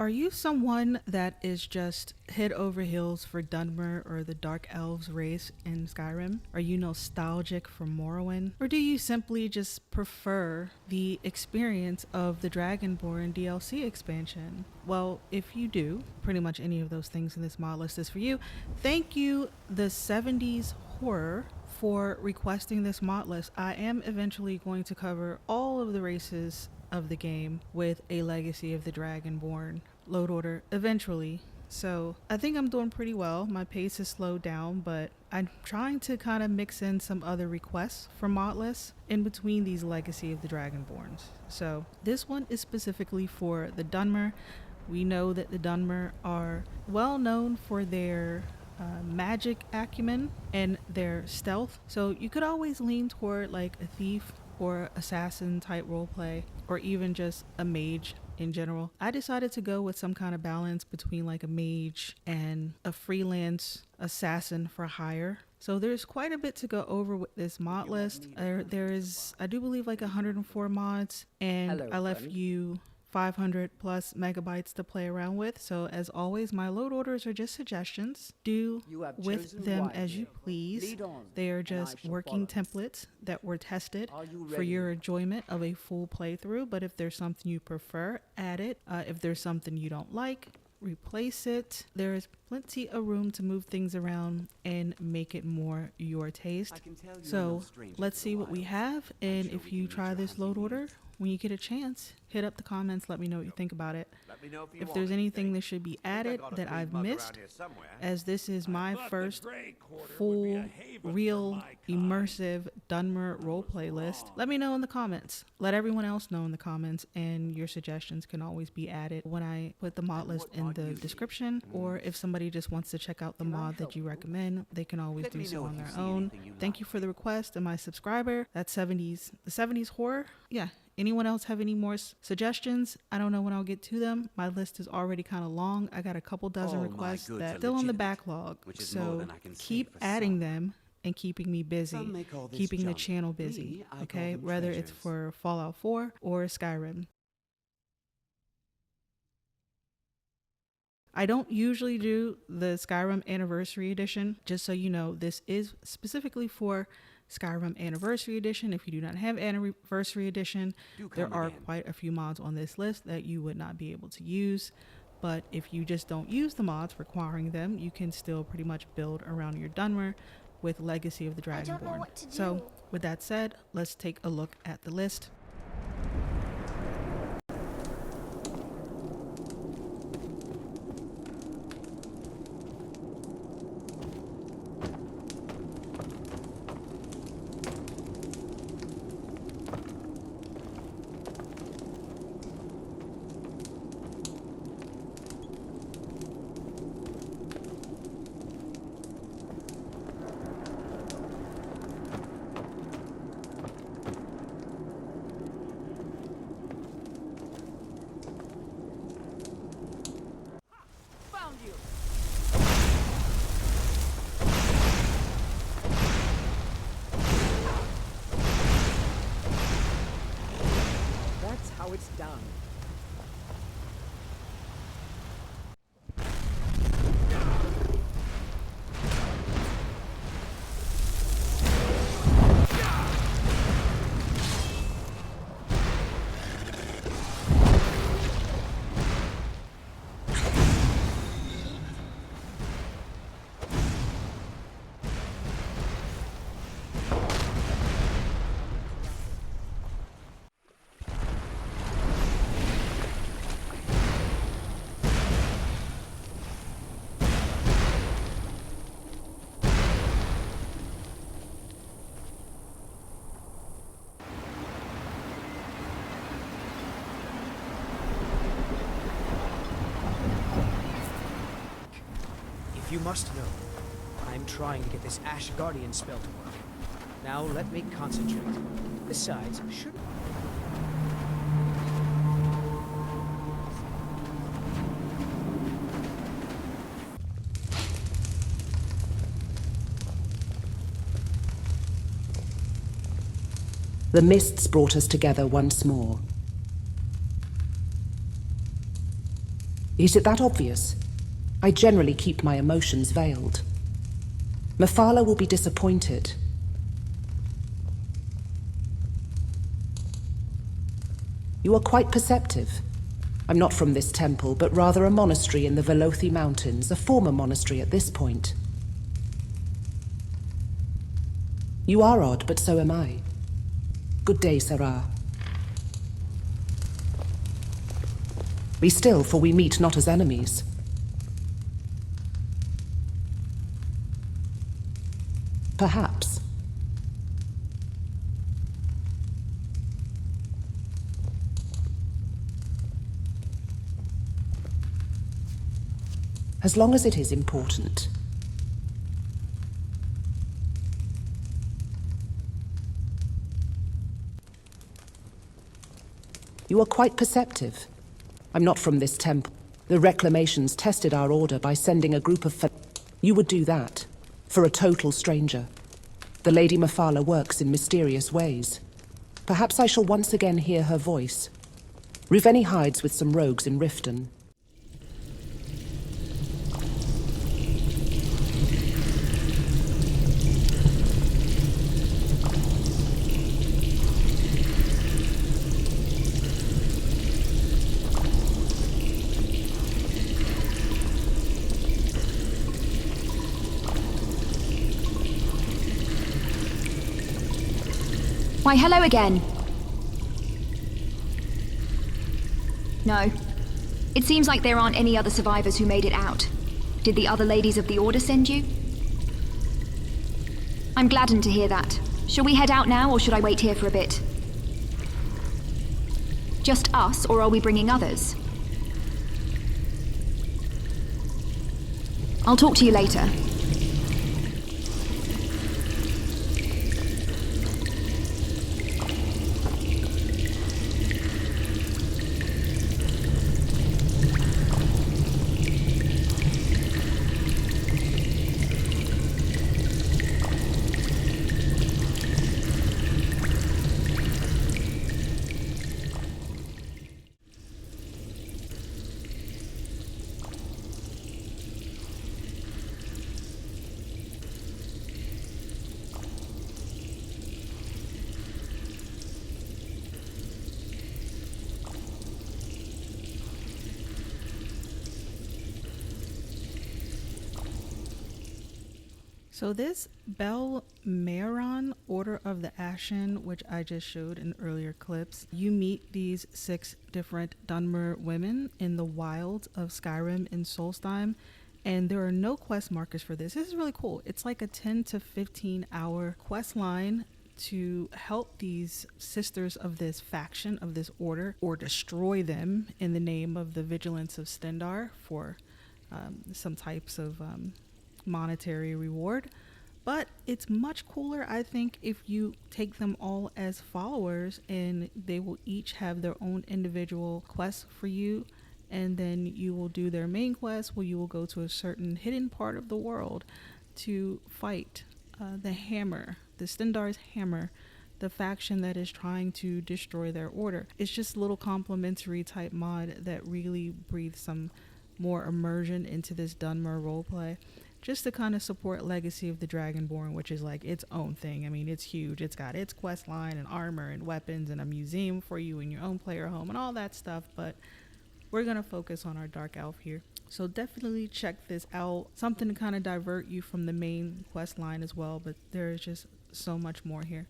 Are you someone that is just head over heels for Dunmer or the Dark Elves race in Skyrim? Are you nostalgic for Morrowind? Or do you simply just prefer the experience of the Dragonborn DLC expansion? Well, if you do, pretty much any of those things in this mod list is for you. Thank you, the 70s Horror, for requesting this mod list. I am eventually going to cover all of the races of the game with a Legacy of the Dragonborn load order eventually. So I think I'm doing pretty well. My pace has slowed down, but I'm trying to kind of mix in some other requests for mod lists in between these Legacy of the Dragonborns. So this one is specifically for the Dunmer. We know that the Dunmer are well known for their magic acumen and their stealth. So you could always lean toward like a thief or assassin type roleplay, or even just a mage in general. I decided to go with some kind of balance between like a mage and a freelance assassin for hire. So there's quite a bit to go over with this mod list. There is, I do believe, like 104 mods, and I left you 500 plus megabytes to play around with. So as always, my load orders are just suggestions. Do with them as you please. They are just working templates that were tested for your enjoyment of a full playthrough. But if there's something you prefer, add it. If there's something you don't like, replace it. There is plenty of room to move things around and make it more your taste. So let's see what we have, and if you try this load order, when you get a chance, hit up the comments, let me know what you think about it. If there's anything that should be added that I've missed, as this is my first full, real, immersive Dunmer roleplay list, let me know in the comments. Let everyone else know in the comments, and your suggestions can always be added when I put the mod list in the description, or if somebody just wants to check out the mod that you recommend, they can always do so on their own. Thank you for the request, and my subscriber, that's the 70s Horror. Yeah. Anyone else have any more suggestions? I don't know when I'll get to them. My list is already kind of long. I got a couple dozen requests that's still on the backlog. So keep adding them and keeping me busy, keeping the channel busy, okay? Whether it's for Fallout 4 or Skyrim. I don't usually do the Skyrim Anniversary Edition. Just so you know, this is specifically for Skyrim Anniversary Edition. If you do not have Anniversary Edition, there are quite a few mods on this list that you would not be able to use. But if you just don't use the mods requiring them, you can still pretty much build around your Dunmer with Legacy of the Dragonborn. So with that said, let's take a look at the list. How it's done. You must know, I'm trying to get this Ash Guardian spell to work. Now let me concentrate. Besides, should... The mists brought us together once more. Is it that obvious? I generally keep my emotions veiled. Mephala will be disappointed. You are quite perceptive. I'm not from this temple, but rather a monastery in the Velothi Mountains, a former monastery at this point. You are odd, but so am I. Good day, Sarah. Be still, for we meet not as enemies. Perhaps. As long as it is important. You are quite perceptive. I'm not from this temple. The reclamations tested our order by sending a group of... You would do that, for a total stranger. The Lady Mephala works in mysterious ways. Perhaps I shall once again hear her voice. Riveni hides with some rogues in Riften. Why, hello again. No. It seems like there aren't any other survivors who made it out. Did the other ladies of the Order send you? I'm gladdened to hear that. Shall we head out now, or should I wait here for a bit? Just us, or are we bringing others? I'll talk to you later. So this Bel Meryan, Order of the Ashen, which I just showed in earlier clips, you meet these 6 different Dunmer women in the wilds of Skyrim in Solstheim, and there are no quest markers for this. This is really cool. It's like a 10 to 15 hour quest line to help these sisters of this faction, of this order, or destroy them in the name of the vigilance of Stendarr for some types of monetary reward. But it's much cooler, I think, if you take them all as followers, and they will each have their own individual quests for you, and then you will do their main quest where you will go to a certain hidden part of the world to fight the hammer, the Stendarr's hammer, the faction that is trying to destroy their order. It's just a little complimentary type mod that really breathes some more immersion into this Dunmer roleplay, just to kind of support Legacy of the Dragonborn, which is like its own thing. I mean, it's huge. It's got its quest line and armor and weapons and a museum for you in your own player home and all that stuff, but we're going to focus on our Dark Elf here. So definitely check this out. Something to kind of divert you from the main quest line as well, but there is just so much more here.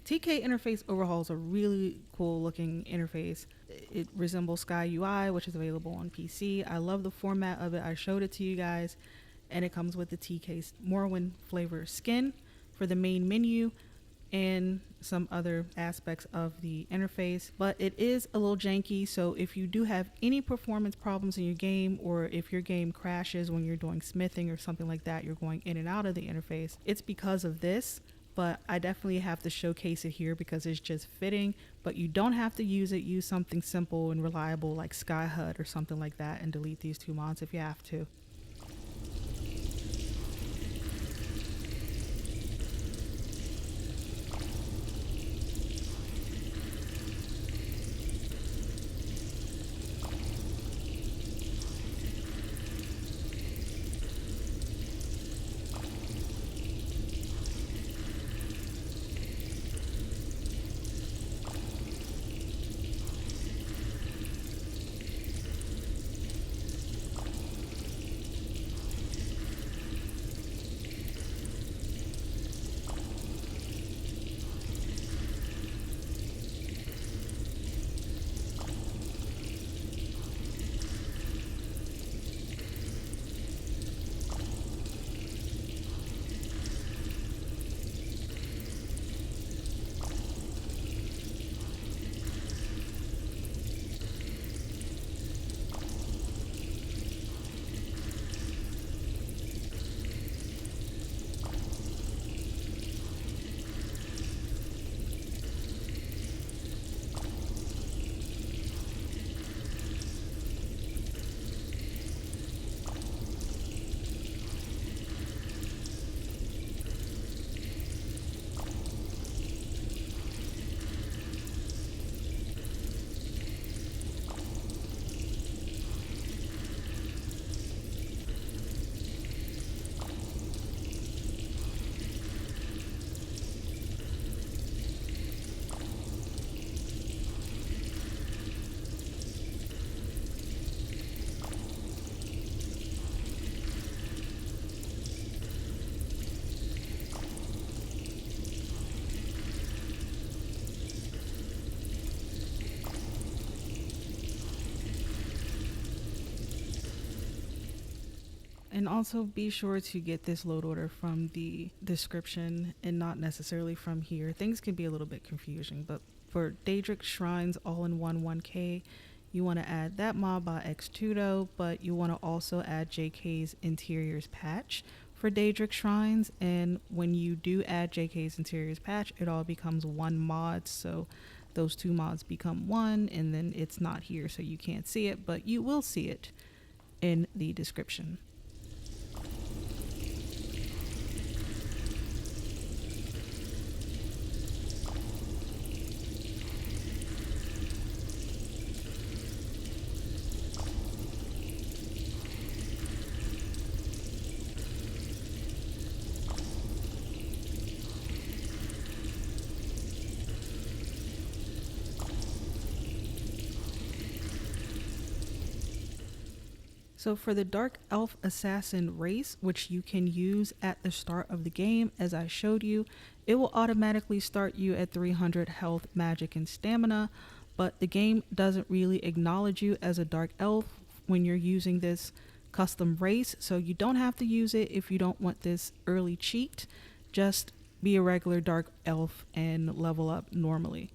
TK interface overhaul is a really cool looking interface. It resembles Sky UI, which is available on PC. I love the format of it. I showed it to you guys, and it comes with the TK Morrowind flavor skin for the main menu and some other aspects of the interface. But it is a little janky, so if you do have any performance problems in your game, or if your game crashes when you're doing smithing or something like that, you're going in and out of the interface, it's because of this. but I definitely have to showcase it here because it's just fitting. But you don't have to use it. Use something simple and reliable like Skyhut or something like that and delete these 2 mods if you have to. And also be sure to get this load order from the description and not necessarily from here. Things can be a little bit confusing, but for Daedric Shrines all-in-one 1K, you want to add that mod by Xtudo, but you want to also add JK's Interiors patch for Daedric Shrines. And when you do add JK's Interiors patch, it all becomes one mod, so those 2 mods become one, and then it's not here, so you can't see it, but you will see it in the description. So for the Dark Elf Assassin race, which you can use at the start of the game, as I showed you, it will automatically start you at 300 health, magic, and stamina, but the game doesn't really acknowledge you as a Dark Elf when you're using this custom race, so you don't have to use it if you don't want this early cheat. Just be a regular Dark Elf and level up normally.